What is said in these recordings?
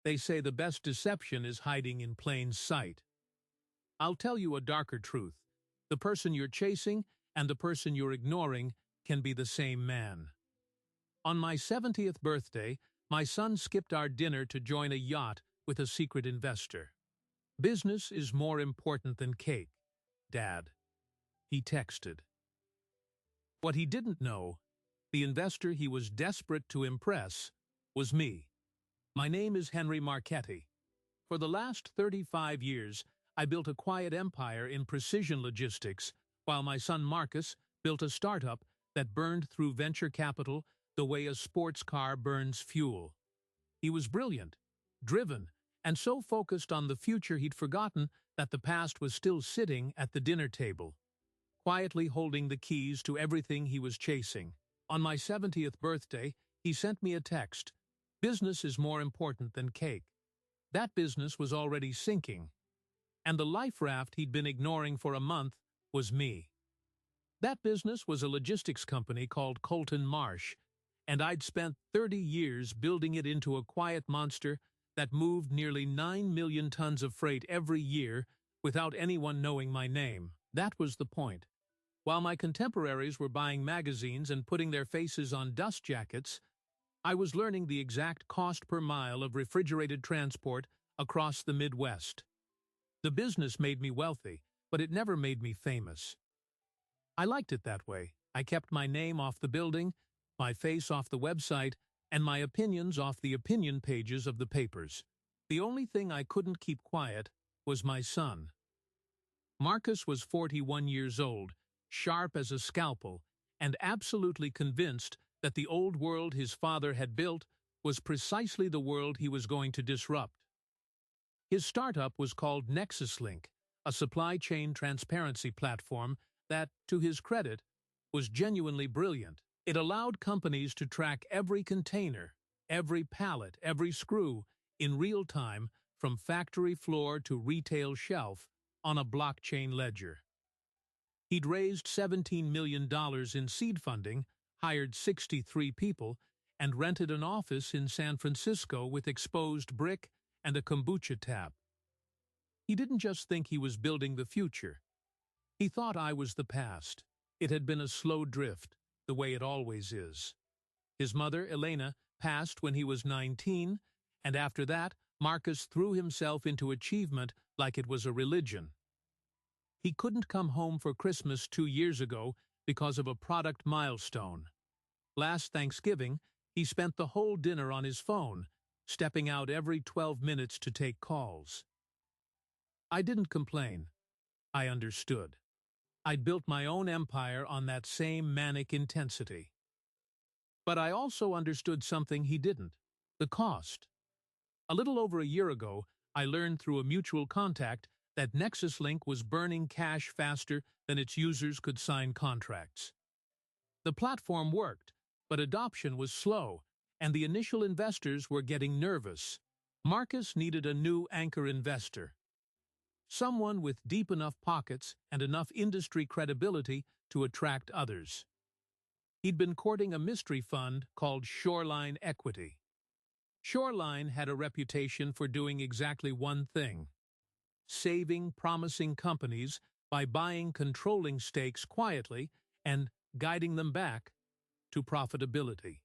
They say the best deception is hiding in plain sight. I'll tell you a darker truth. The person you're chasing and the person you're ignoring can be the same man. On my 70th birthday, my son skipped our dinner to join a yacht with a secret investor. "Business is more important than cake, Dad," he texted. What he didn't know, the investor he was desperate to impress, was me. My name is Henry Marchetti. For the last 35 years, I built a quiet empire in precision logistics, while my son Marcus built a startup that burned through venture capital the way a sports car burns fuel. He was brilliant, driven, and so focused on the future he'd forgotten that the past was still sitting at the dinner table, quietly holding the keys to everything he was chasing. On my 70th birthday, he sent me a text. "Business is more important than cake." That business was already sinking, and the life raft he'd been ignoring for a month was me. That business was a logistics company called Colton Marsh, and I'd spent 30 years building it into a quiet monster that moved nearly 9 million tons of freight every year without anyone knowing my name. That was the point. While my contemporaries were buying magazines and putting their faces on dust jackets, I was learning the exact cost per mile of refrigerated transport across the Midwest. The business made me wealthy, but it never made me famous. I liked it that way. I kept my name off the building, my face off the website, and my opinions off the opinion pages of the papers. The only thing I couldn't keep quiet was my son. Marcus was 41 years old, sharp as a scalpel, and absolutely convinced that the old world his father had built was precisely the world he was going to disrupt. His startup was called NexusLink, a supply chain transparency platform that, to his credit, was genuinely brilliant. It allowed companies to track every container, every pallet, every screw, in real time from factory floor to retail shelf on a blockchain ledger. He'd raised $17 million in seed funding, hired 63 people, and rented an office in San Francisco with exposed brick and a kombucha tap. He didn't just think he was building the future. He thought I was the past. It had been a slow drift, the way it always is. His mother, Elena, passed when he was 19, and after that, Marcus threw himself into achievement like it was a religion. He couldn't come home for Christmas 2 years ago because of a product milestone. Last Thanksgiving, he spent the whole dinner on his phone, stepping out every 12 minutes to take calls. I didn't complain. I understood. I'd built my own empire on that same manic intensity. But I also understood something he didn't: the cost. A little over a year ago, I learned through a mutual contact that NexusLink was burning cash faster than its users could sign contracts. The platform worked, but adoption was slow, and the initial investors were getting nervous. Marcus needed a new anchor investor, someone with deep enough pockets and enough industry credibility to attract others. He'd been courting a mystery fund called Shoreline Equity. Shoreline had a reputation for doing exactly one thing: saving promising companies by buying controlling stakes quietly and guiding them back to profitability.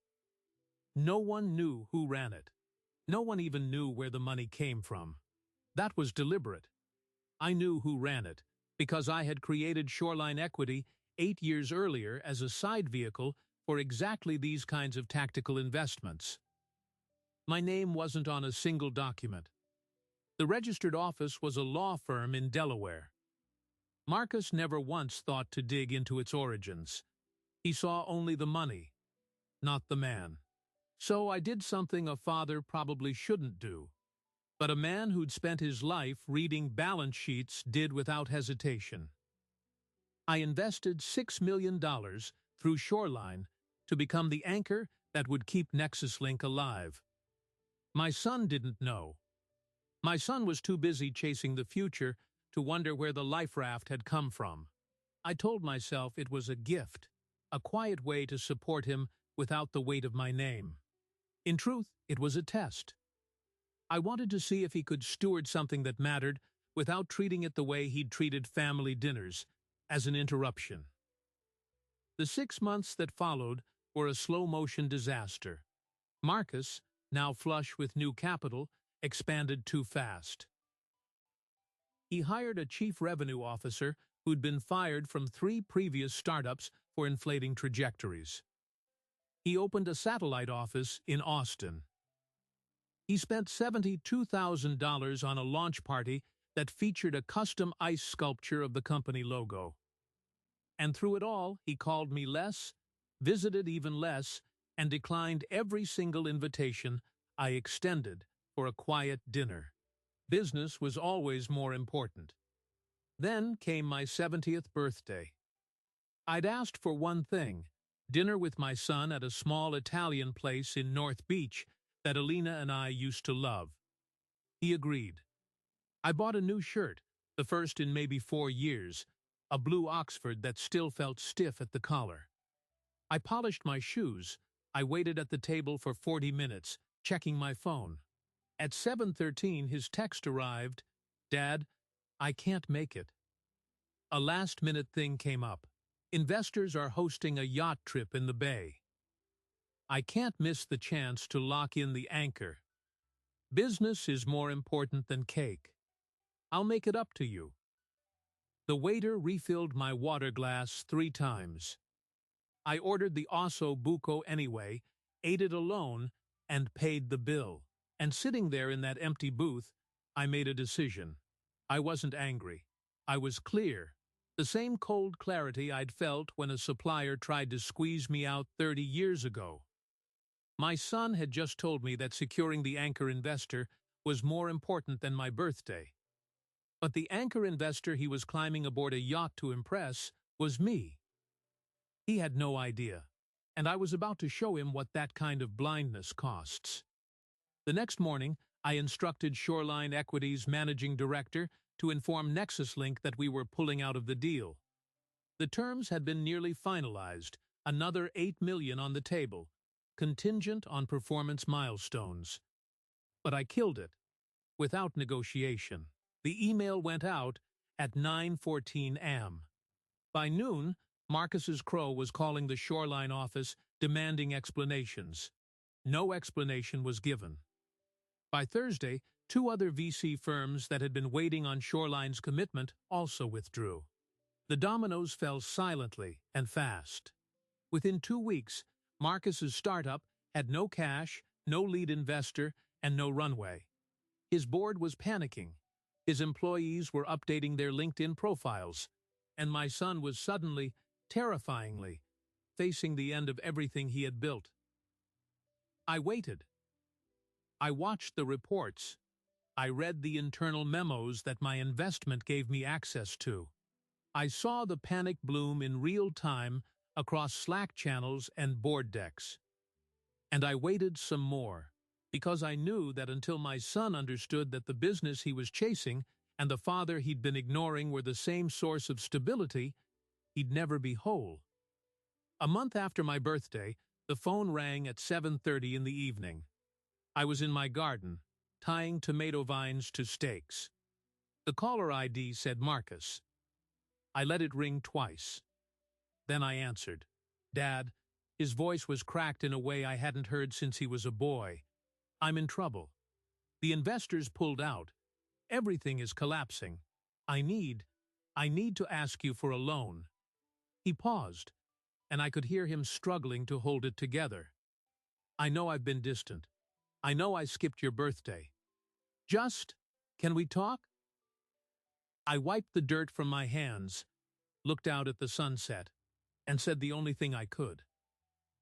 No one knew who ran it. No one even knew where the money came from. That was deliberate. I knew who ran it because I had created Shoreline Equity 8 years earlier as a side vehicle for exactly these kinds of tactical investments. My name wasn't on a single document. The registered office was a law firm in Delaware. Marcus never once thought to dig into its origins. He saw only the money, not the man. So I did something a father probably shouldn't do, but a man who'd spent his life reading balance sheets did without hesitation. I invested $6 million through Shoreline to become the anchor that would keep NexusLink alive. My son didn't know. My son was too busy chasing the future to wonder where the life raft had come from. I told myself it was a gift, a quiet way to support him without the weight of my name. In truth, it was a test. I wanted to see if he could steward something that mattered without treating it the way he'd treated family dinners, as an interruption. The 6 months that followed were a slow-motion disaster. Marcus, now flush with new capital, expanded too fast. He hired a chief revenue officer who'd been fired from 3 previous startups for inflating trajectories. He opened a satellite office in Austin. He spent $72,000 on a launch party that featured a custom ice sculpture of the company logo. And through it all, he called me less, visited even less, and declined every single invitation I extended for a quiet dinner. Business was always more important. Then came my 70th birthday. I'd asked for one thing, dinner with my son at a small Italian place in North Beach that Alina and I used to love. He agreed. I bought a new shirt, the first in maybe 4 years, a blue Oxford that still felt stiff at the collar. I polished my shoes. I waited at the table for 40 minutes, checking my phone. At 7:13, his text arrived, "Dad, I can't make it." A last-minute thing came up. Investors are hosting a yacht trip in the bay. I can't miss the chance to lock in the anchor. Business is more important than cake. I'll make it up to you. The waiter refilled my water glass 3 times. I ordered the osso buco anyway, ate it alone, and paid the bill. And sitting there in that empty booth, I made a decision. I wasn't angry. I was clear. The same cold clarity I'd felt when a supplier tried to squeeze me out 30 years ago. My son had just told me that securing the anchor investor was more important than my birthday. But the anchor investor he was climbing aboard a yacht to impress was me. He had no idea, and I was about to show him what that kind of blindness costs. The next morning, I instructed Shoreline Equity's managing director to inform NexusLink that we were pulling out of the deal. The terms had been nearly finalized, another $8 million on the table, contingent on performance milestones. But I killed it, without negotiation. The email went out at 9:14 am. By noon, Marcus's crow was calling the Shoreline office, demanding explanations. No explanation was given. By Thursday, 2 other VC firms that had been waiting on Shoreline's commitment also withdrew. The dominoes fell silently and fast. Within 2 weeks, Marcus's startup had no cash, no lead investor, and no runway. His board was panicking. His employees were updating their LinkedIn profiles, and my son was suddenly, terrifyingly, facing the end of everything he had built. I waited. I watched the reports. I read the internal memos that my investment gave me access to. I saw the panic bloom in real time across Slack channels and board decks. And I waited some more, because I knew that until my son understood that the business he was chasing and the father he'd been ignoring were the same source of stability, he'd never be whole. A month after my birthday, the phone rang at 7:30 in the evening. I was in my garden, tying tomato vines to stakes. The caller ID said Marcus. I let it ring twice. Then I answered. Dad, his voice was cracked in a way I hadn't heard since he was a boy. I'm in trouble. The investors pulled out. Everything is collapsing. I need to ask you for a loan. He paused, and I could hear him struggling to hold it together. I know I've been distant. I know I skipped your birthday. Can we talk? I wiped the dirt from my hands, looked out at the sunset, and said the only thing I could.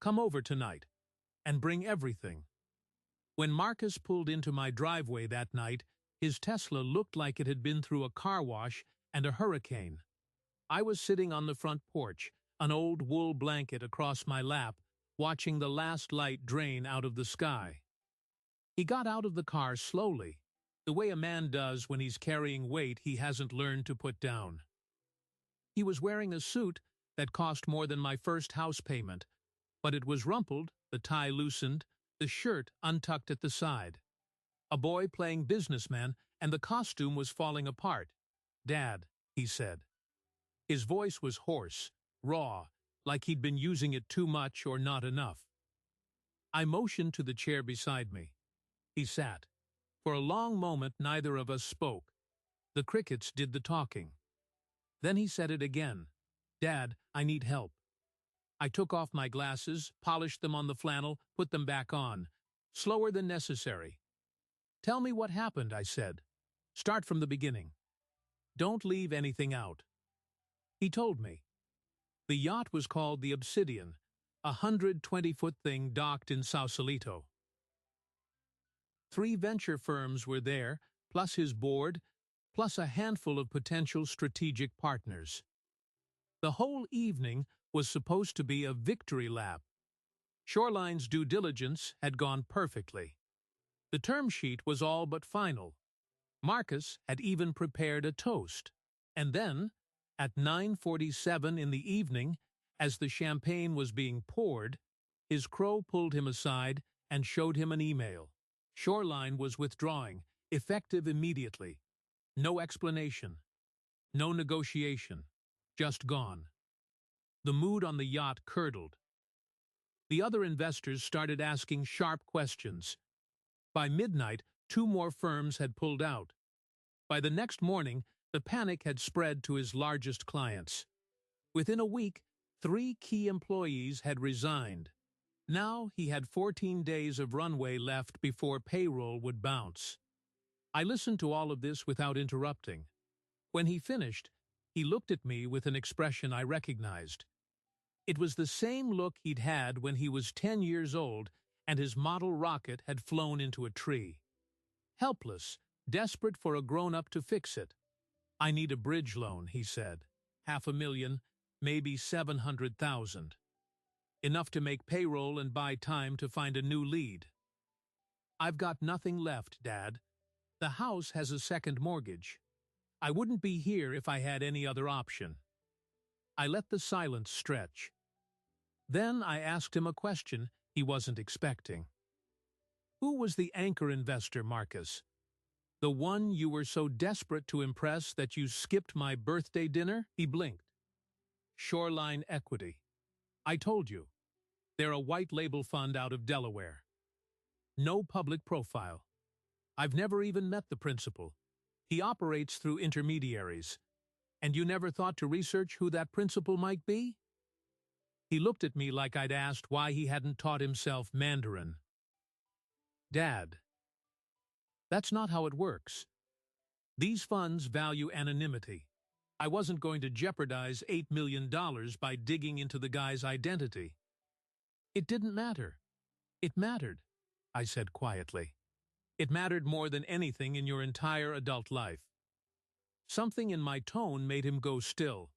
Come over tonight, and bring everything. When Marcus pulled into my driveway that night, his Tesla looked like it had been through a car wash and a hurricane. I was sitting on the front porch, an old wool blanket across my lap, watching the last light drain out of the sky. He got out of the car slowly, the way a man does when he's carrying weight he hasn't learned to put down. He was wearing a suit that cost more than my first house payment, but it was rumpled, the tie loosened, the shirt untucked at the side. A boy playing businessman, and the costume was falling apart. "Dad," he said. His voice was hoarse, raw, like he'd been using it too much or not enough. I motioned to the chair beside me. He sat. For a long moment neither of us spoke. The crickets did the talking. Then he said it again. "Dad, I need help." I took off my glasses, polished them on the flannel, put them back on, slower than necessary. "Tell me what happened," I said. "Start from the beginning. Don't leave anything out." He told me. The yacht was called the Obsidian, a 120-foot thing docked in Sausalito. 3 venture firms were there, plus his board, plus a handful of potential strategic partners. The whole evening was supposed to be a victory lap. Shoreline's due diligence had gone perfectly. The term sheet was all but final. Marcus had even prepared a toast. And then, at 9:47 in the evening, as the champagne was being poured, his crow pulled him aside and showed him an email. Shoreline was withdrawing, effective immediately. No explanation. No negotiation. Just gone. The mood on the yacht curdled. The other investors started asking sharp questions. By midnight, 2 more firms had pulled out. By the next morning, the panic had spread to his largest clients. Within a week, 3 key employees had resigned. Now he had 14 days of runway left before payroll would bounce. I listened to all of this without interrupting. When he finished, he looked at me with an expression I recognized. It was the same look he'd had when he was 10 years old and his model rocket had flown into a tree. Helpless, desperate for a grown-up to fix it. "I need a bridge loan," he said. $500,000, maybe 700,000. Enough to make payroll and buy time to find a new lead. "I've got nothing left, Dad. The house has a second mortgage. I wouldn't be here if I had any other option." I let the silence stretch. Then I asked him a question he wasn't expecting. "Who was the anchor investor, Marcus? The one you were so desperate to impress that you skipped my birthday dinner?" He blinked. "Shoreline Equity. I told you. They're a white label fund out of Delaware. No public profile. I've never even met the principal. He operates through intermediaries. And you never thought to research who that principal might be?" He looked at me like I'd asked why he hadn't taught himself Mandarin. "Dad, that's not how it works. These funds value anonymity. I wasn't going to jeopardize $8 million by digging into the guy's identity." "It didn't matter." "It mattered," I said quietly. "It mattered more than anything in your entire adult life." Something in my tone made him go still.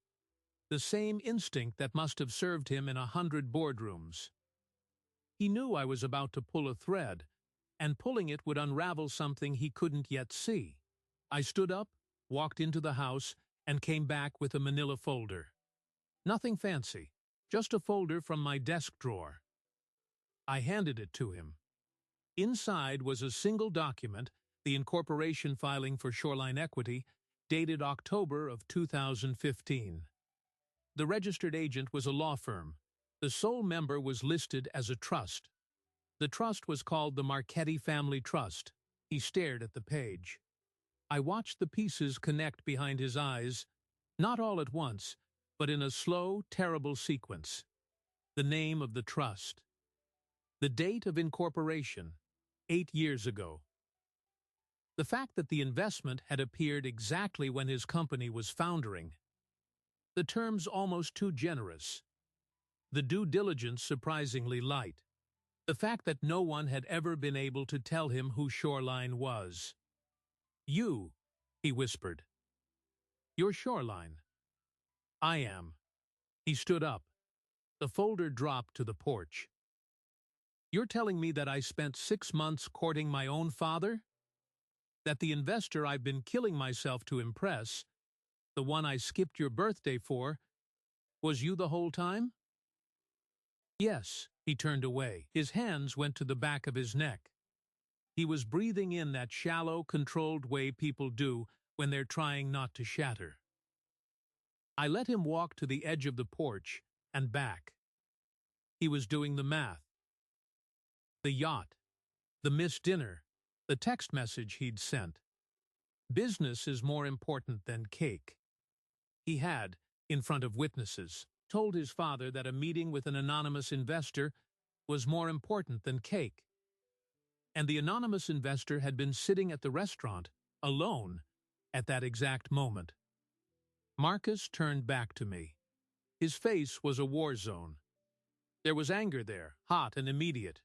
The same instinct that must have served him in 100 boardrooms. He knew I was about to pull a thread, and pulling it would unravel something he couldn't yet see. I stood up, walked into the house, and came back with a manila folder. Nothing fancy, just a folder from my desk drawer. I handed it to him. Inside was a single document, the incorporation filing for Shoreline Equity, dated October of 2015. The registered agent was a law firm. The sole member was listed as a trust. The trust was called the Marchetti Family Trust. He stared at the page. I watched the pieces connect behind his eyes, not all at once, but in a slow, terrible sequence. The name of the trust. The date of incorporation, 8 years ago. The fact that the investment had appeared exactly when his company was foundering. The terms almost too generous. The due diligence surprisingly light. The fact that no one had ever been able to tell him who Shoreline was. "You," he whispered. "You're Shoreline." "I am." He stood up. The folder dropped to the porch. "You're telling me that I spent 6 months courting my own father? That the investor I've been killing myself to impress, the one I skipped your birthday for, was you the whole time?" "Yes." He turned away. His hands went to the back of his neck. He was breathing in that shallow, controlled way people do when they're trying not to shatter. I let him walk to the edge of the porch and back. He was doing the math. The yacht, the missed dinner, the text message he'd sent. Business is more important than cake. He had, in front of witnesses, told his father that a meeting with an anonymous investor was more important than cake. And the anonymous investor had been sitting at the restaurant, alone, at that exact moment. Marcus turned back to me. His face was a war zone. There was anger there, hot and immediate.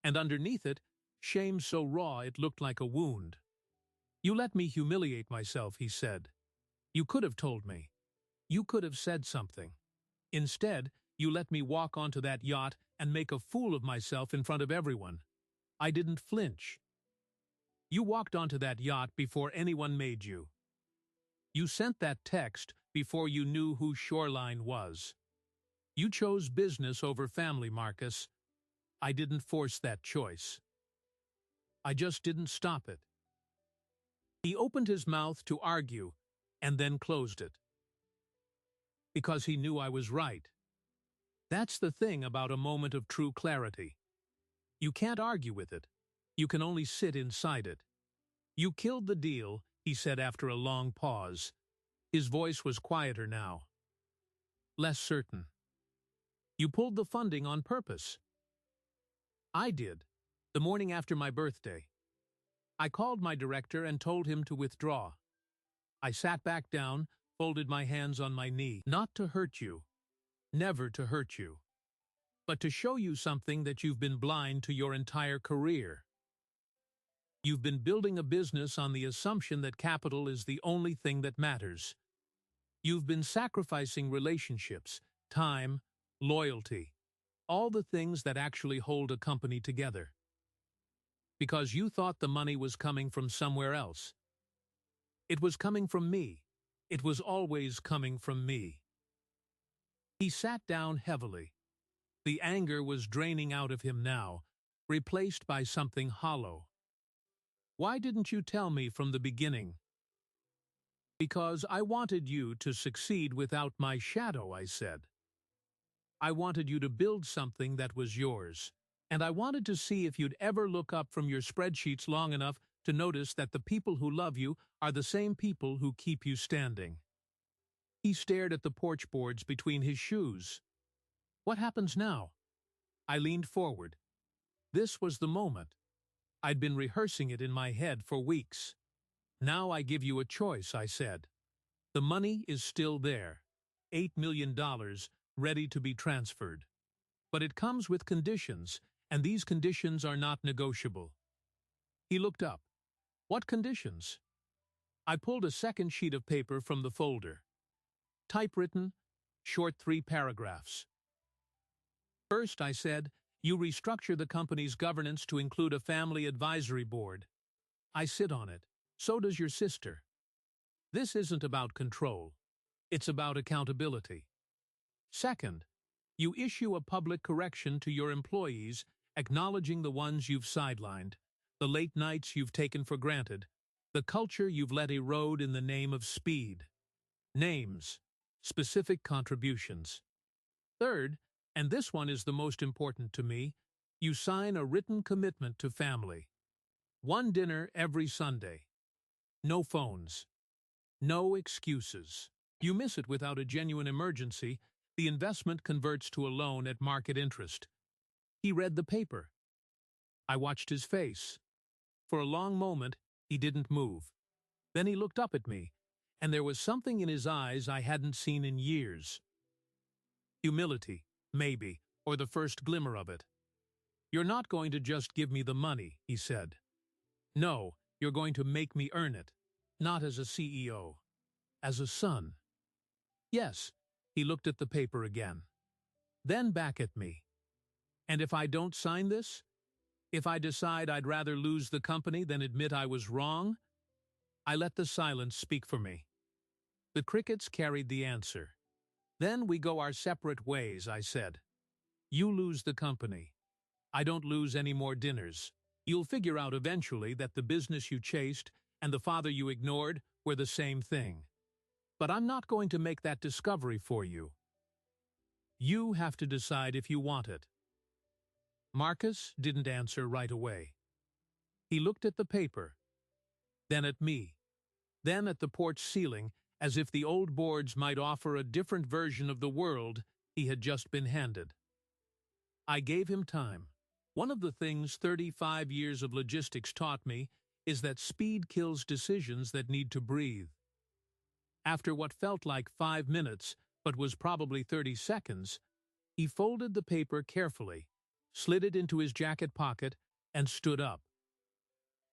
And underneath it, shame so raw it looked like a wound. "You let me humiliate myself," he said. "You could have told me. You could have said something. Instead, you let me walk onto that yacht and make a fool of myself in front of everyone. I didn't flinch. You walked onto that yacht before anyone made you. You sent that text before you knew who Shoreline was. You chose business over family, Marcus. I didn't force that choice. I just didn't stop it." He opened his mouth to argue, and then closed it. Because he knew I was right. That's the thing about a moment of true clarity. You can't argue with it. You can only sit inside it. "You killed the deal," he said after a long pause. His voice was quieter now, less certain. "You pulled the funding on purpose." "I did, the morning after my birthday. I called my director and told him to withdraw. I sat back down, folded my hands on my knee. Not to hurt you, never to hurt you, but to show you something that you've been blind to your entire career. You've been building a business on the assumption that capital is the only thing that matters. You've been sacrificing relationships, time, loyalty, all the things that actually hold a company together. Because you thought the money was coming from somewhere else. It was coming from me. It was always coming from me." He sat down heavily. The anger was draining out of him now, replaced by something hollow. "Why didn't you tell me from the beginning?" "Because I wanted you to succeed without my shadow," I said. "I wanted you to build something that was yours. And I wanted to see if you'd ever look up from your spreadsheets long enough to notice that the people who love you are the same people who keep you standing." He stared at the porch boards between his shoes. "What happens now?" I leaned forward. This was the moment. I'd been rehearsing it in my head for weeks. "Now I give you a choice," I said. "The money is still there, $8 million, ready to be transferred. But it comes with conditions, and these conditions are not negotiable." He looked up. "What conditions?" I pulled a second sheet of paper from the folder. Typewritten, short 3 paragraphs. "First," I said, "you restructure the company's governance to include a family advisory board. I sit on it. So does your sister. This isn't about control. It's about accountability. Second, you issue a public correction to your employees, acknowledging the ones you've sidelined, the late nights you've taken for granted, the culture you've let erode in the name of speed. Names, specific contributions. Third, and this one is the most important to me, you sign a written commitment to family. 1 dinner every Sunday. No phones. No excuses. You miss it without a genuine emergency, the investment converts to a loan at market interest." He read the paper. I watched his face. For a long moment, he didn't move. Then he looked up at me, and there was something in his eyes I hadn't seen in years. Humility, maybe, or the first glimmer of it. "You're not going to just give me the money," he said. "No, you're going to make me earn it. Not as a CEO. As a son." "Yes." He looked at the paper again. Then back at me. "And if I don't sign this? If I decide I'd rather lose the company than admit I was wrong?" I let the silence speak for me. The crickets carried the answer. "Then we go our separate ways," I said. "You lose the company. I don't lose any more dinners. You'll figure out eventually that the business you chased and the father you ignored were the same thing. But I'm not going to make that discovery for you. You have to decide if you want it. Marcus didn't answer right away. He looked at the paper, then at me, then at the porch ceiling, as if the old boards might offer a different version of the world he had just been handed. I gave him time. One of the things 35 years of logistics taught me is that speed kills decisions that need to breathe. After what felt like 5 minutes, but was probably 30 seconds, he folded the paper carefully, slid it into his jacket pocket, and stood up.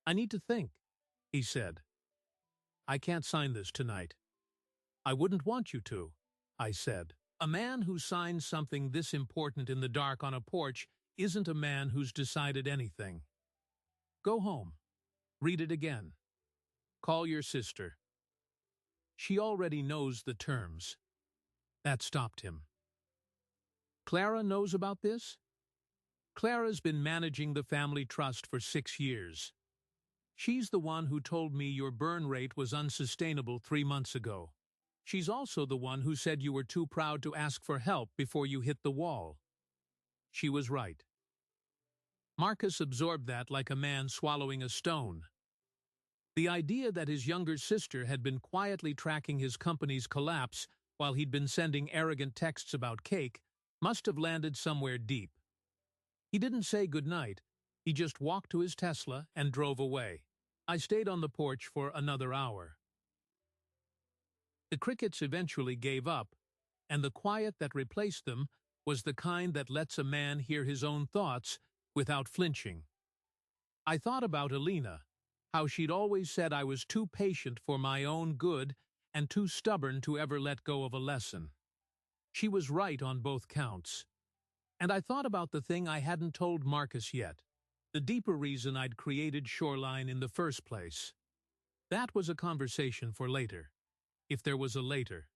"I need to think," he said. "I can't sign this tonight." "I wouldn't want you to," I said. A man who signs something this important in the dark on a porch isn't a man who's decided anything. Go home. Read it again. Call your sister. She already knows the terms. That stopped him. Clara knows about this? Clara's been managing the family trust for 6 years. She's the one who told me your burn rate was unsustainable 3 months ago. She's also the one who said you were too proud to ask for help before you hit the wall. She was right. Marcus absorbed that like a man swallowing a stone. The idea that his younger sister had been quietly tracking his company's collapse while he'd been sending arrogant texts about cake must have landed somewhere deep. He didn't say goodnight. He just walked to his Tesla and drove away. I stayed on the porch for another hour. The crickets eventually gave up, and the quiet that replaced them was the kind that lets a man hear his own thoughts without flinching. I thought about Alina, how she'd always said I was too patient for my own good and too stubborn to ever let go of a lesson. She was right on both counts. And I thought about the thing I hadn't told Marcus yet, the deeper reason I'd created Shoreline in the first place. That was a conversation for later, if there was a later.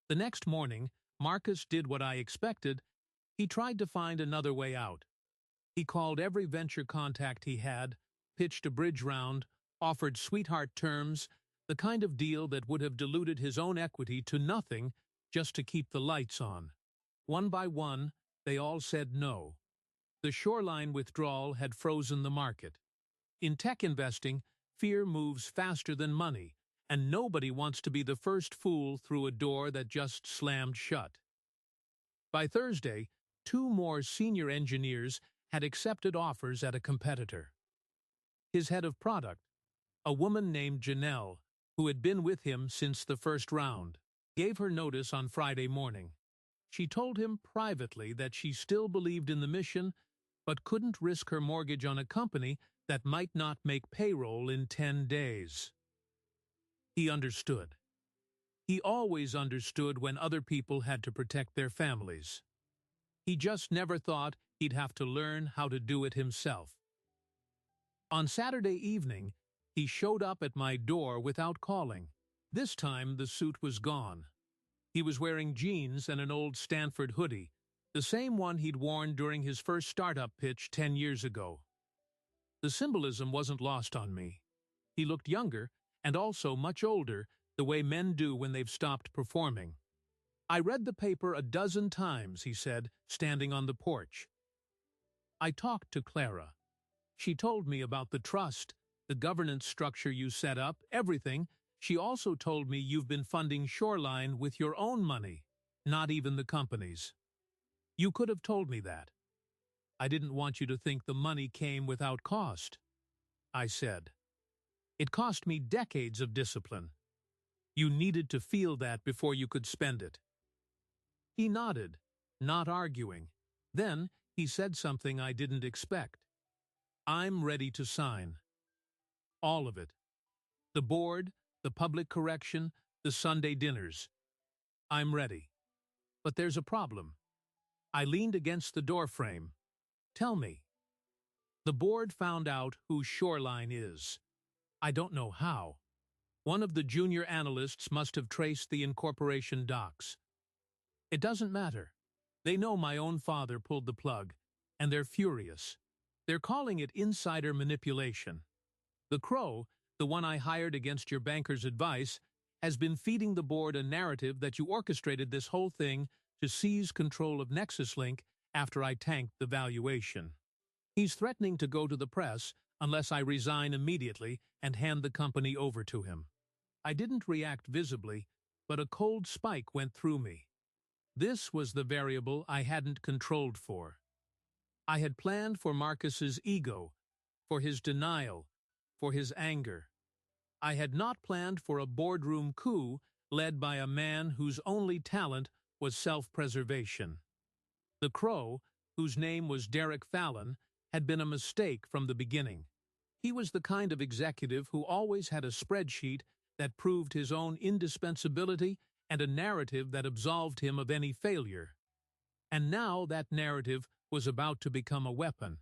The next morning, Marcus did what I expected. He tried to find another way out. He called every venture contact he had, pitched a bridge round, offered sweetheart terms, the kind of deal that would have diluted his own equity to nothing just to keep the lights on. One by one, they all said no. The Shoreline withdrawal had frozen the market. In tech investing, fear moves faster than money, and nobody wants to be the first fool through a door that just slammed shut. By Thursday, 2 more senior engineers had accepted offers at a competitor. His head of product, a woman named Janelle, who had been with him since the first round, gave her notice on Friday morning. She told him privately that she still believed in the mission, but couldn't risk her mortgage on a company that might not make payroll in 10 days. He understood. He always understood when other people had to protect their families. He just never thought he'd have to learn how to do it himself. On Saturday evening, he showed up at my door without calling. This time the suit was gone. He was wearing jeans and an old Stanford hoodie, the same one he'd worn during his first startup pitch 10 years ago. The symbolism wasn't lost on me. He looked younger and also much older, the way men do when they've stopped performing. "I read the paper a dozen times," he said, standing on the porch. "I talked to Clara. She told me about the trust, the governance structure you set up, everything. She also told me you've been funding Shoreline with your own money, not even the company's. You could have told me that. I didn't want you to think the money came without cost," I said. "It cost me decades of discipline. You needed to feel that before you could spend it." He nodded, not arguing. Then he said something I didn't expect. "I'm ready to sign. All of it. The board, the public correction, the Sunday dinners. I'm ready. But there's a problem." I leaned against the doorframe. "Tell me." "The board found out who Shoreline is. I don't know how. One of the junior analysts must have traced the incorporation docs. It doesn't matter. They know my own father pulled the plug, and they're furious. They're calling it insider manipulation. The Crow, the one I hired against your banker's advice, has been feeding the board a narrative that you orchestrated this whole thing to seize control of Nexus Link after I tanked the valuation. He's threatening to go to the press unless I resign immediately and hand the company over to him. I didn't react visibly, but a cold spike went through me. This was the variable I hadn't controlled for. I had planned for Marcus's ego, for his denial, for his anger. I had not planned for a boardroom coup led by a man whose only talent was self-preservation. The Crow, whose name was Derek Fallon, had been a mistake from the beginning. He was the kind of executive who always had a spreadsheet that proved his own indispensability and a narrative that absolved him of any failure. And now that narrative was about to become a weapon.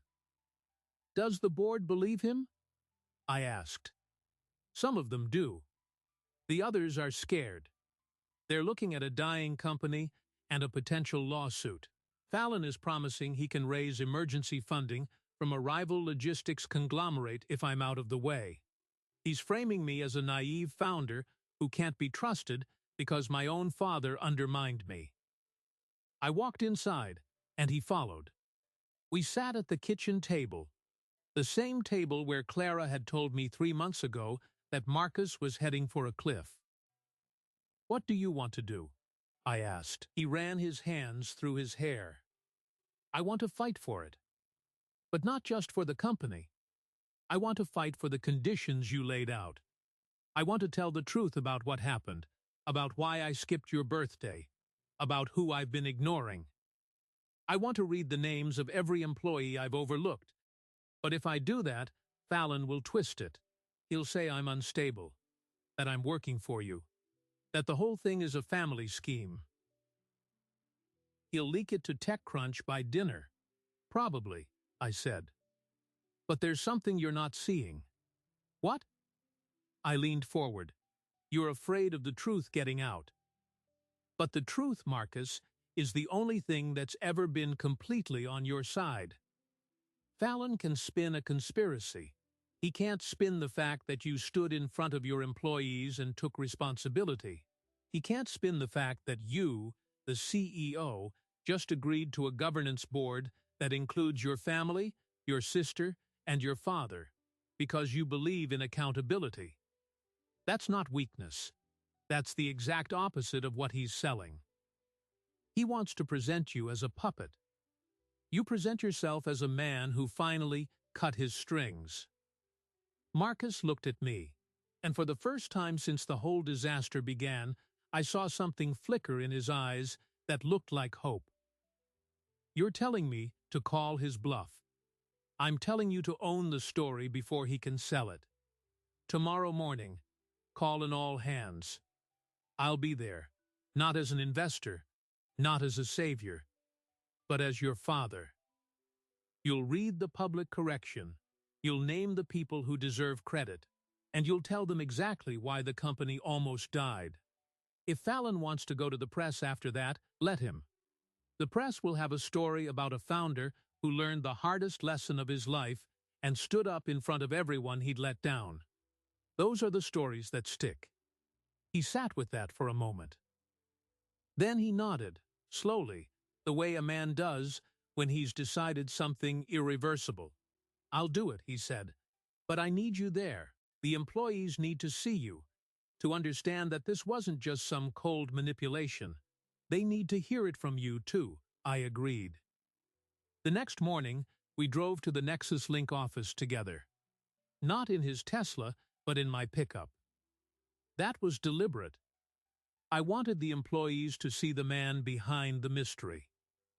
Does the board believe him? I asked. Some of them do. The others are scared. They're looking at a dying company and a potential lawsuit. Fallon is promising he can raise emergency funding from a rival logistics conglomerate if I'm out of the way. He's framing me as a naive founder who can't be trusted because my own father undermined me. I walked inside, and he followed. We sat at the kitchen table, the same table where Clara had told me 3 months ago that Marcus was heading for a cliff. "What do you want to do?" I asked. He ran his hands through his hair. "I want to fight for it. But not just for the company. I want to fight for the conditions you laid out. I want to tell the truth about what happened, about why I skipped your birthday, about who I've been ignoring. I want to read the names of every employee I've overlooked. But if I do that, Fallon will twist it. He'll say I'm unstable, that I'm working for you, that the whole thing is a family scheme. He'll leak it to TechCrunch by dinner. Probably, I said. But there's something you're not seeing." "What?" I leaned forward. "You're afraid of the truth getting out." "But the truth, Marcus, is the only thing that's ever been completely on your side. Fallon can spin a conspiracy. He can't spin the fact that you stood in front of your employees and took responsibility. He can't spin the fact that you, the CEO, just agreed to a governance board that includes your family, your sister, and your father, because you believe in accountability. That's not weakness. That's the exact opposite of what he's selling. He wants to present you as a puppet. You present yourself as a man who finally cut his strings." Marcus looked at me, and for the first time since the whole disaster began, I saw something flicker in his eyes that looked like hope. "You're telling me to call his bluff. I'm telling you to own the story before he can sell it. Tomorrow morning, call an all hands. I'll be there, not as an investor, not as a savior, but as your father. You'll read the public correction, you'll name the people who deserve credit, and you'll tell them exactly why the company almost died. If Fallon wants to go to the press after that, let him. The press will have a story about a founder who learned the hardest lesson of his life and stood up in front of everyone he'd let down. Those are the stories that stick." He sat with that for a moment. Then he nodded, slowly, the way a man does when he's decided something irreversible. "I'll do it," he said. "But I need you there. The employees need to see you, to understand that this wasn't just some cold manipulation. They need to hear it from you, too." I agreed. The next morning, we drove to the Nexus Link office together. Not in his Tesla, but in my pickup. That was deliberate. I wanted the employees to see the man behind the mystery.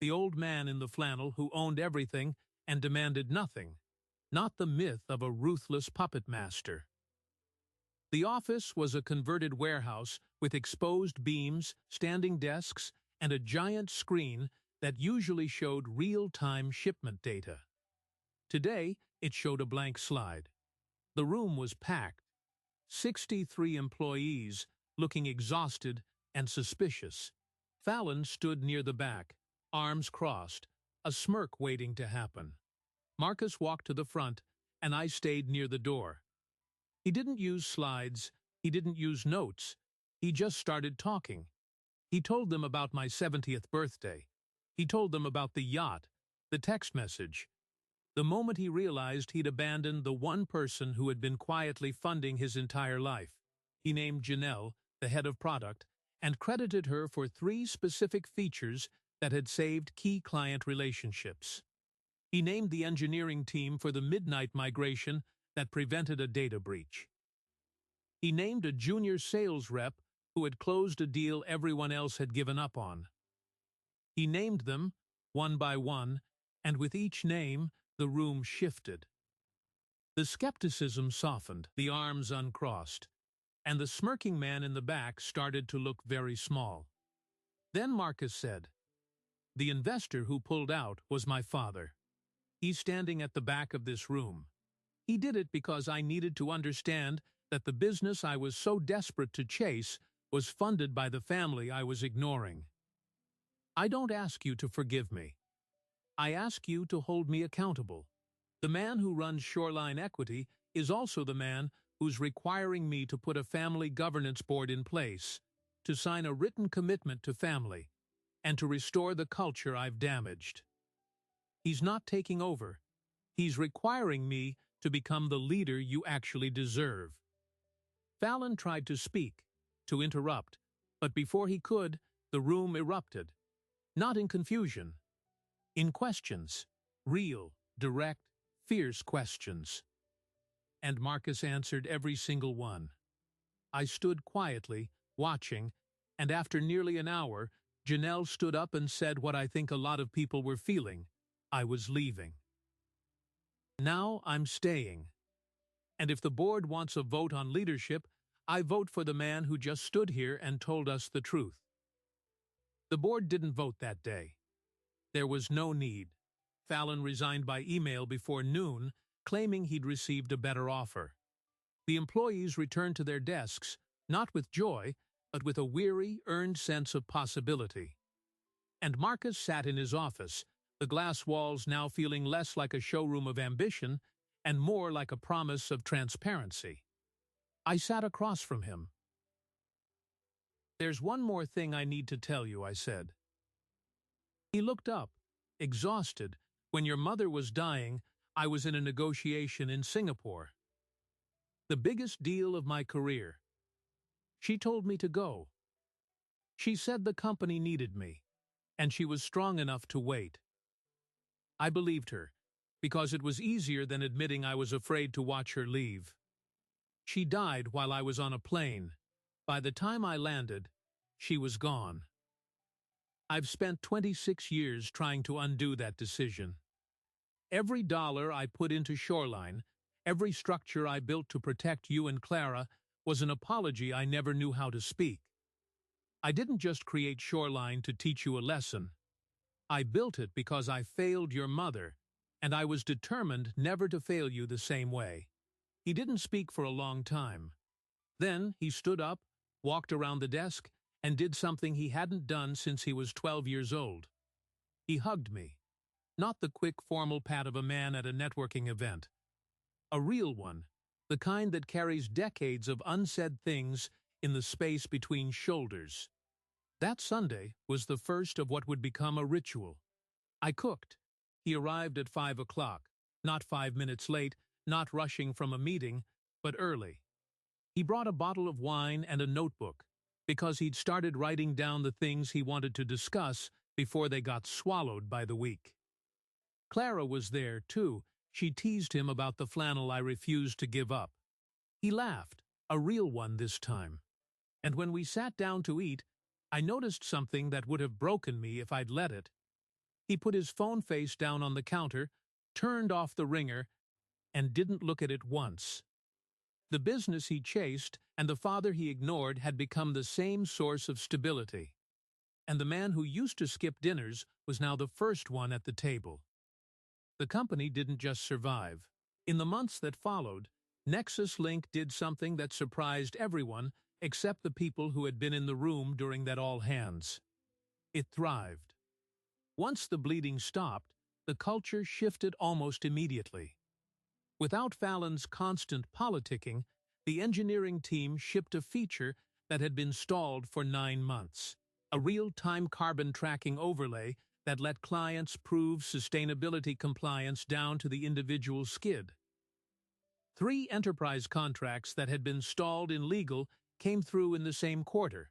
The old man in the flannel who owned everything and demanded nothing, not the myth of a ruthless puppet master. The office was a converted warehouse with exposed beams, standing desks, and a giant screen that usually showed real-time shipment data. Today, it showed a blank slide. The room was packed. 63 employees, looking exhausted and suspicious. Fallon stood near the back, arms crossed, a smirk waiting to happen. Marcus walked to the front, and I stayed near the door. He didn't use slides, he didn't use notes, he just started talking. He told them about my 70th birthday. He told them about the yacht, the text message. The moment he realized he'd abandoned the one person who had been quietly funding his entire life. He named Janelle, the head of product, and credited her for 3 specific features that had saved key client relationships. He named the engineering team for the midnight migration that prevented a data breach. He named a junior sales rep who had closed a deal everyone else had given up on. He named them, one by one, and with each name, the room shifted. The skepticism softened, the arms uncrossed, and the smirking man in the back started to look very small. Then Marcus said, "The investor who pulled out was my father. He's standing at the back of this room. He did it because I needed to understand that the business I was so desperate to chase was funded by the family I was ignoring. I don't ask you to forgive me. I ask you to hold me accountable. The man who runs Shoreline Equity is also the man who's requiring me to put a family governance board in place, to sign a written commitment to family, and to restore the culture I've damaged. He's not taking over. He's requiring me to become the leader you actually deserve." Fallon tried to speak, to interrupt, but before he could, the room erupted. Not in confusion, in questions, real, direct, fierce questions. And Marcus answered every single one. I stood quietly, watching, and after nearly an hour, Janelle stood up and said what I think a lot of people were feeling. I was leaving. Now I'm staying. And if the board wants a vote on leadership, I vote for the man who just stood here and told us the truth. The board didn't vote that day. There was no need. Fallon resigned by email before noon, claiming he'd received a better offer. The employees returned to their desks, not with joy, but with a weary, earned sense of possibility. And Marcus sat in his office, the glass walls now feeling less like a showroom of ambition and more like a promise of transparency. I sat across from him. "There's one more thing I need to tell you," I said. He looked up, exhausted. "When your mother was dying, I was in a negotiation in Singapore. The biggest deal of my career. She told me to go. She said the company needed me, and she was strong enough to wait. I believed her, because it was easier than admitting I was afraid to watch her leave. She died while I was on a plane. By the time I landed, she was gone. I've spent 26 years trying to undo that decision. Every dollar I put into Shoreline, every structure I built to protect you and Clara, was an apology I never knew how to speak. I didn't just create Shoreline to teach you a lesson. I built it because I failed your mother, and I was determined never to fail you the same way." He didn't speak for a long time. Then he stood up, walked around the desk, and did something he hadn't done since he was 12 years old. He hugged me. Not the quick, formal pat of a man at a networking event. A real one, the kind that carries decades of unsaid things in the space between shoulders. That Sunday was the first of what would become a ritual. I cooked. He arrived at 5 o'clock, not 5 minutes late, not rushing from a meeting, but early. He brought a bottle of wine and a notebook, because he'd started writing down the things he wanted to discuss before they got swallowed by the week. Clara was there, too. She teased him about the flannel I refused to give up. He laughed, a real one this time. And when we sat down to eat, I noticed something that would have broken me if I'd let it. He put his phone face down on the counter, turned off the ringer, and didn't look at it once. The business he chased and the father he ignored had become the same source of stability. And the man who used to skip dinners was now the first one at the table. The company didn't just survive. In the months that followed, Nexus Link did something that surprised everyone except the people who had been in the room during that all-hands. It thrived. Once the bleeding stopped, the culture shifted almost immediately. Without Fallon's constant politicking, the engineering team shipped a feature that had been stalled for 9 months, a real-time carbon tracking overlay that let clients prove sustainability compliance down to the individual skid. 3 enterprise contracts that had been stalled in legal came through in the same quarter.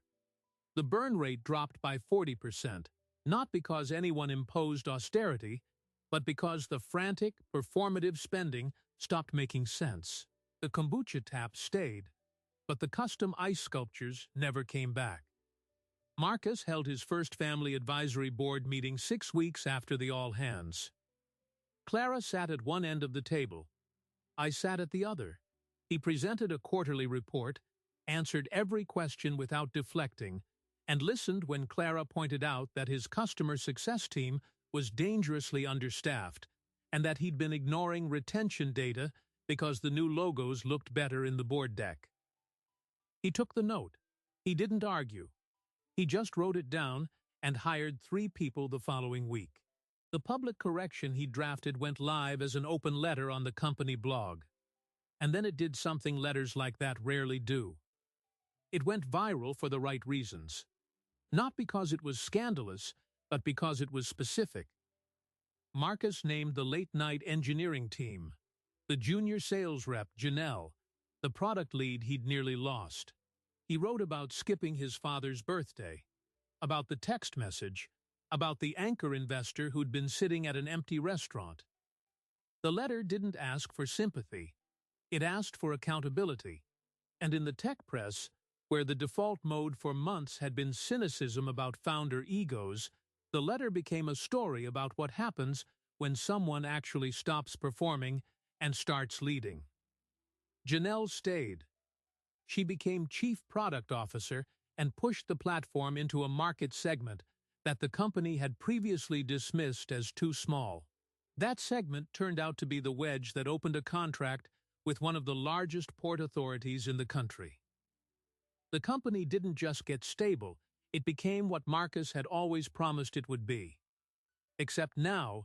The burn rate dropped by 40%, not because anyone imposed austerity, but because the frantic, performative spending stopped making sense. The kombucha tap stayed, but the custom ice sculptures never came back. Marcus held his first family advisory board meeting 6 weeks after the all-hands. Clara sat at one end of the table. I sat at the other. He presented a quarterly report, answered every question without deflecting, and listened when Clara pointed out that his customer success team was dangerously understaffed and that he'd been ignoring retention data because the new logos looked better in the board deck. He took the note. He didn't argue. He just wrote it down and hired 3 people the following week. The public correction he drafted went live as an open letter on the company blog. And then it did something letters like that rarely do. It went viral for the right reasons. Not because it was scandalous, but because it was specific. Marcus named the late-night engineering team, the junior sales rep, Janelle, the product lead he'd nearly lost. He wrote about skipping his father's birthday, about the text message, about the anchor investor who'd been sitting at an empty restaurant. The letter didn't ask for sympathy. It asked for accountability. And in the tech press, where the default mode for months had been cynicism about founder egos, the letter became a story about what happens when someone actually stops performing and starts leading. Janelle stayed. She became chief product officer and pushed the platform into a market segment that the company had previously dismissed as too small. That segment turned out to be the wedge that opened a contract with one of the largest port authorities in the country. The company didn't just get stable, it became what Marcus had always promised it would be. Except now,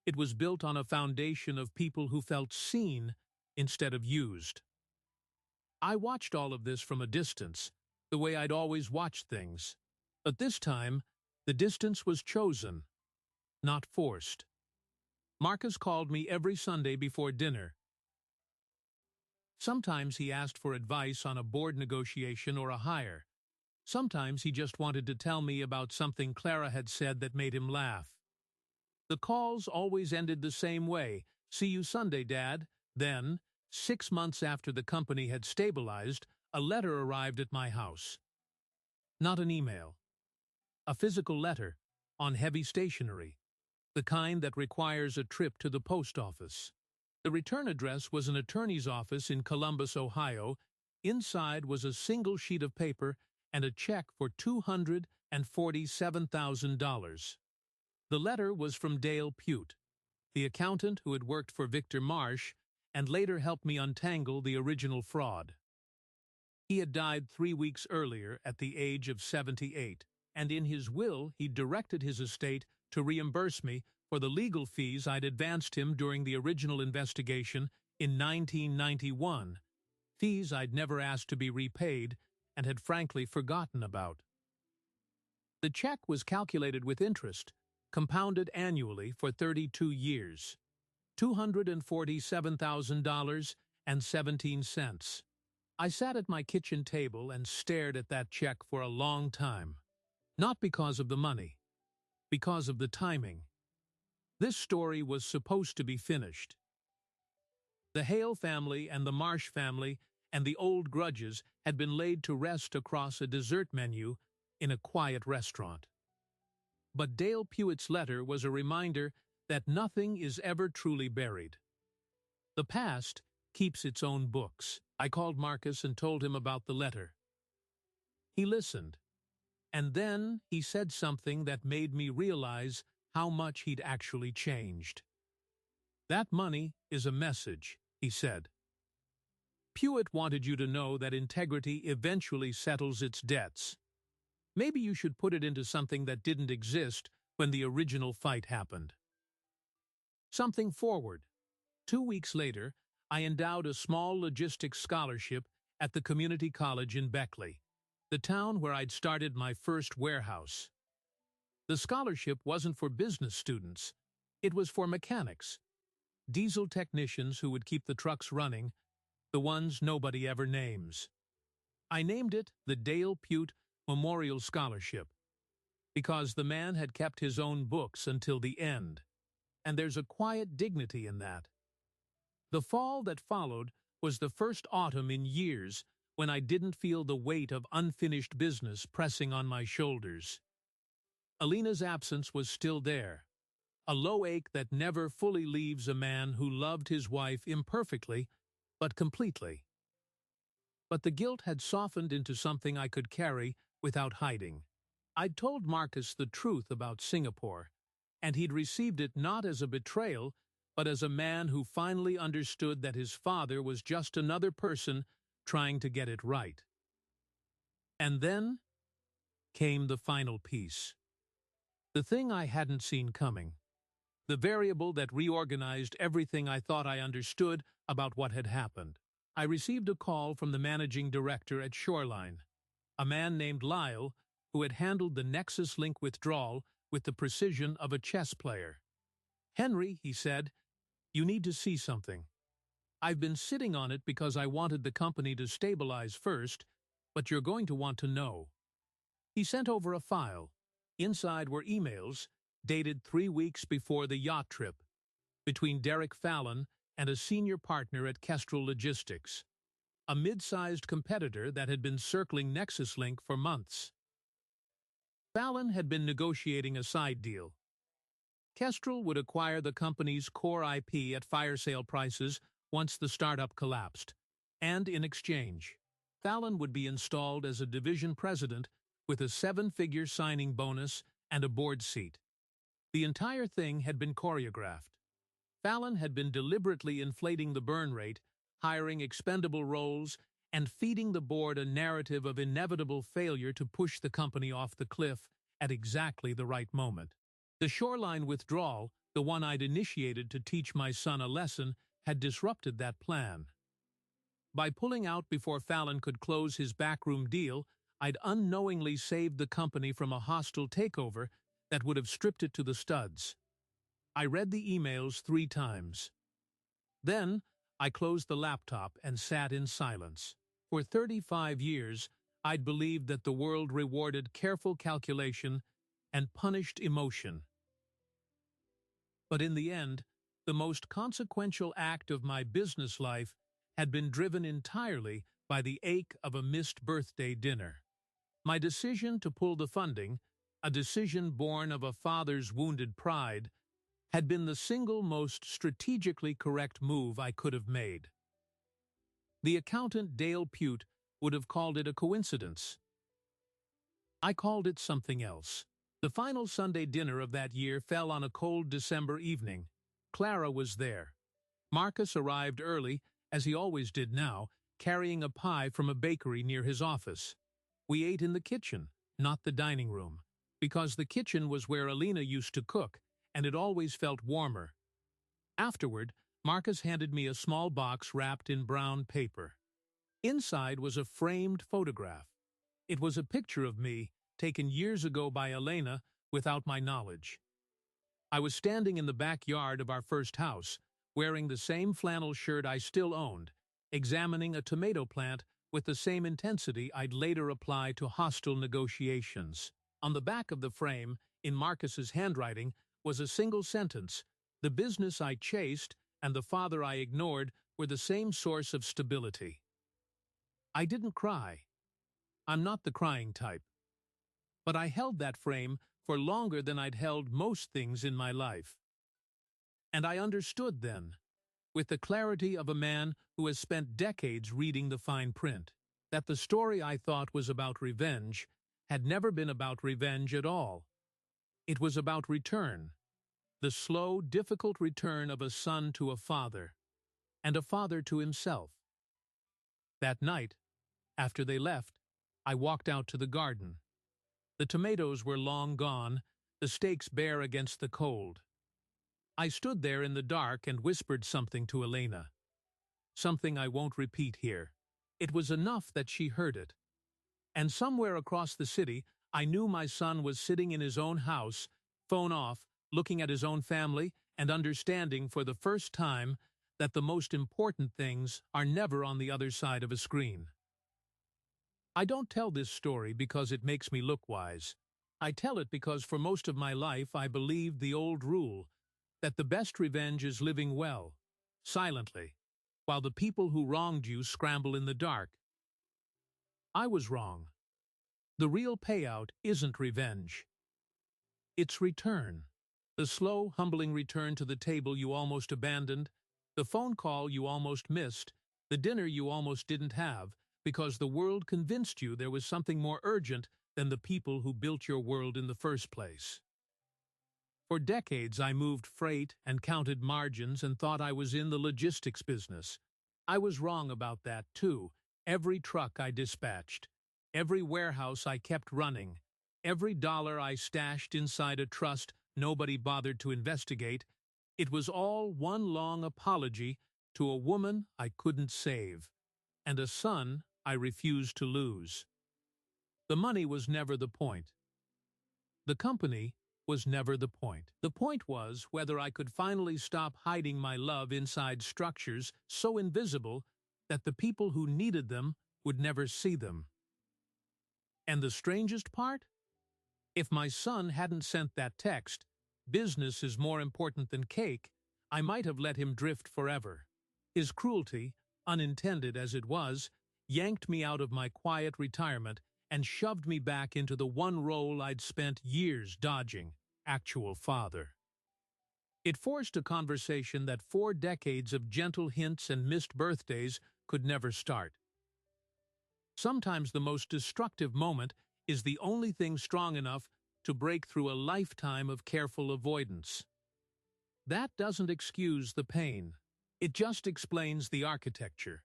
it was built on a foundation of people who felt seen instead of used. I watched all of this from a distance, the way I'd always watched things. But this time, the distance was chosen, not forced. Marcus called me every Sunday before dinner. Sometimes he asked for advice on a board negotiation or a hire. Sometimes he just wanted to tell me about something Clara had said that made him laugh. The calls always ended the same way. "See you Sunday, Dad." Then, 6 months after the company had stabilized, a letter arrived at my house. Not an email. A physical letter, on heavy stationery, the kind that requires a trip to the post office. The return address was an attorney's office in Columbus, Ohio. Inside was a single sheet of paper and a check for $247,000. The letter was from Dale Pute, the accountant who had worked for Victor Marsh and later helped me untangle the original fraud. He had died 3 weeks earlier at the age of 78, and in his will he directed his estate to reimburse me for the legal fees I'd advanced him during the original investigation in 1991, fees I'd never asked to be repaid and had frankly forgotten about. The check was calculated with interest, compounded annually for 32 years, $247,000.17. I sat at my kitchen table and stared at that check for a long time. Not because of the money, because of the timing. This story was supposed to be finished. The Hale family and the Marsh family and the old grudges had been laid to rest across a dessert menu in a quiet restaurant. But Dale Pute's letter was a reminder that nothing is ever truly buried. The past keeps its own books. I called Marcus and told him about the letter. He listened, and then he said something that made me realize how much he'd actually changed. "That money is a message," he said. "Pute wanted you to know that integrity eventually settles its debts. Maybe you should put it into something that didn't exist when the original fight happened." Something forward. 2 weeks later, I endowed a small logistics scholarship at the community college in Beckley, the town where I'd started my first warehouse. The scholarship wasn't for business students. It was for mechanics, diesel technicians who would keep the trucks running, the ones nobody ever names. I named it the Dale Pute Memorial Scholarship because the man had kept his own books until the end, and there's a quiet dignity in that. The fall that followed was the first autumn in years when I didn't feel the weight of unfinished business pressing on my shoulders. Alina's absence was still there, a low ache that never fully leaves a man who loved his wife imperfectly, but completely. But the guilt had softened into something I could carry without hiding. I'd told Marcus the truth about Singapore, and he'd received it not as a betrayal, but as a man who finally understood that his father was just another person trying to get it right. And then came the final piece. The thing I hadn't seen coming. The variable that reorganized everything I thought I understood about what had happened. I received a call from the managing director at Shoreline, a man named Lyle who had handled the Nexus Link withdrawal with the precision of a chess player. "Henry," he said, "you need to see something. I've been sitting on it because I wanted the company to stabilize first, but you're going to want to know." He sent over a file. Inside were emails dated 3 weeks before the yacht trip between Derek Fallon and a senior partner at Kestrel Logistics, a mid-sized competitor that had been circling Nexus Link for months. Fallon had been negotiating a side deal. Kestrel would acquire the company's core IP at fire sale prices once the startup collapsed, and in exchange, Fallon would be installed as a division president with a seven-figure signing bonus and a board seat. The entire thing had been choreographed. Fallon had been deliberately inflating the burn rate, hiring expendable roles, and feeding the board a narrative of inevitable failure to push the company off the cliff at exactly the right moment. The Shoreline withdrawal, the one I'd initiated to teach my son a lesson, had disrupted that plan. By pulling out before Fallon could close his backroom deal, I'd unknowingly saved the company from a hostile takeover that would have stripped it to the studs. I read the emails 3 times. Then, I closed the laptop and sat in silence. For 35 years, I'd believed that the world rewarded careful calculation and punished emotion. But in the end, the most consequential act of my business life had been driven entirely by the ache of a missed birthday dinner. My decision to pull the funding, a decision born of a father's wounded pride, had been the single most strategically correct move I could have made. The accountant Dale Pute would have called it a coincidence. I called it something else. The final Sunday dinner of that year fell on a cold December evening. Clara was there. Marcus arrived early, as he always did now, carrying a pie from a bakery near his office. We ate in the kitchen, not the dining room, because the kitchen was where Alina used to cook, and it always felt warmer. Afterward, Marcus handed me a small box wrapped in brown paper. Inside was a framed photograph. It was a picture of me, taken years ago by Elena, without my knowledge. I was standing in the backyard of our first house, wearing the same flannel shirt I still owned, examining a tomato plant with the same intensity I'd later apply to hostile negotiations. On the back of the frame, in Marcus's handwriting, was a single sentence: "The business I chased and the father I ignored were the same source of stability." I didn't cry. I'm not the crying type. But I held that frame for longer than I'd held most things in my life. And I understood then, with the clarity of a man who has spent decades reading the fine print, that the story I thought was about revenge had never been about revenge at all. It was about return, the slow, difficult return of a son to a father, and a father to himself. That night, after they left, I walked out to the garden. The tomatoes were long gone, the stakes bare against the cold. I stood there in the dark and whispered something to Elena. Something I won't repeat here. It was enough that she heard it. And somewhere across the city, I knew my son was sitting in his own house, phone off, looking at his own family, and understanding for the first time that the most important things are never on the other side of a screen. I don't tell this story because it makes me look wise. I tell it because for most of my life I believed the old rule that the best revenge is living well, silently, while the people who wronged you scramble in the dark. I was wrong. The real payout isn't revenge. It's return. The slow, humbling return to the table you almost abandoned, the phone call you almost missed, the dinner you almost didn't have, because the world convinced you there was something more urgent than the people who built your world in the first place. For decades I moved freight and counted margins and thought I was in the logistics business. I was wrong about that too. Every truck I dispatched, every warehouse I kept running, every dollar I stashed inside a trust nobody bothered to investigate, it was all one long apology to a woman I couldn't save, and a son I refused to lose. The money was never the point. The company was never the point. The point was whether I could finally stop hiding my love inside structures so invisible that the people who needed them would never see them. And the strangest part? If my son hadn't sent that text, "Business is more important than cake," I might have let him drift forever. His cruelty, unintended as it was, yanked me out of my quiet retirement and shoved me back into the one role I'd spent years dodging, actual father. It forced a conversation that 4 decades of gentle hints and missed birthdays could never start. Sometimes the most destructive moment is the only thing strong enough to break through a lifetime of careful avoidance. That doesn't excuse the pain. It just explains the architecture.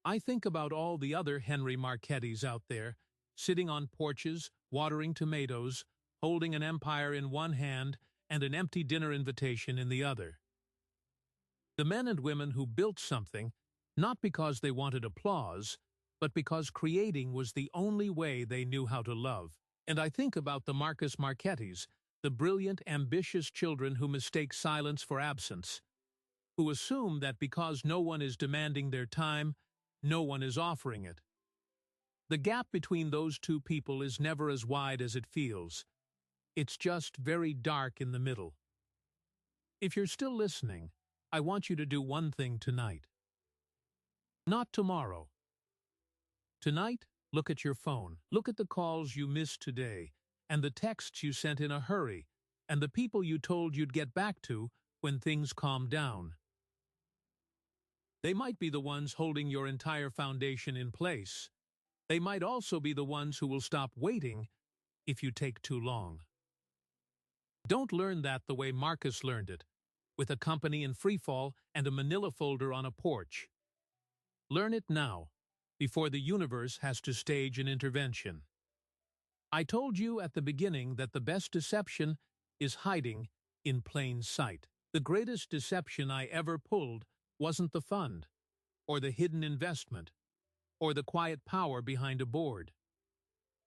I think about all the other Henry Marchettis out there, sitting on porches, watering tomatoes, holding an empire in one hand and an empty dinner invitation in the other. The men and women who built something, not because they wanted applause, but because creating was the only way they knew how to love. And I think about the Marcus Marchettis, the brilliant, ambitious children who mistake silence for absence, who assume that because no one is demanding their time, no one is offering it. The gap between those two people is never as wide as it feels. It's just very dark in the middle. If you're still listening, I want you to do one thing tonight. Not tomorrow. Tonight, look at your phone. Look at the calls you missed today, and the texts you sent in a hurry, and the people you told you'd get back to when things calmed down. They might be the ones holding your entire foundation in place. They might also be the ones who will stop waiting if you take too long. Don't learn that the way Marcus learned it, with a company in freefall and a manila folder on a porch. Learn it now, before the universe has to stage an intervention. I told you at the beginning that the best deception is hiding in plain sight. The greatest deception I ever pulled wasn't the fund, or the hidden investment, or the quiet power behind a board.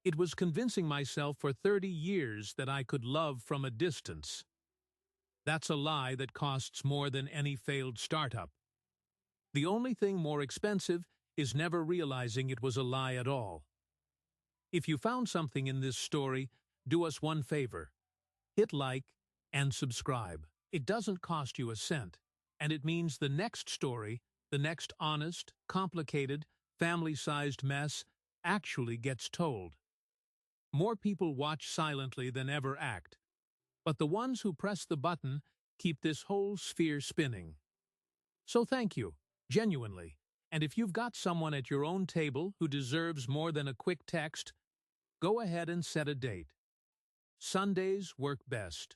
It was convincing myself for 30 years that I could love from a distance. That's a lie that costs more than any failed startup. The only thing more expensive is never realizing it was a lie at all. If you found something in this story, do us one favor. Hit like and subscribe. It doesn't cost you a cent, and it means the next story, the next honest, complicated, family-sized mess, actually gets told. More people watch silently than ever act, but the ones who press the button keep this whole sphere spinning. So thank you, genuinely. And if you've got someone at your own table who deserves more than a quick text, go ahead and set a date. Sundays work best.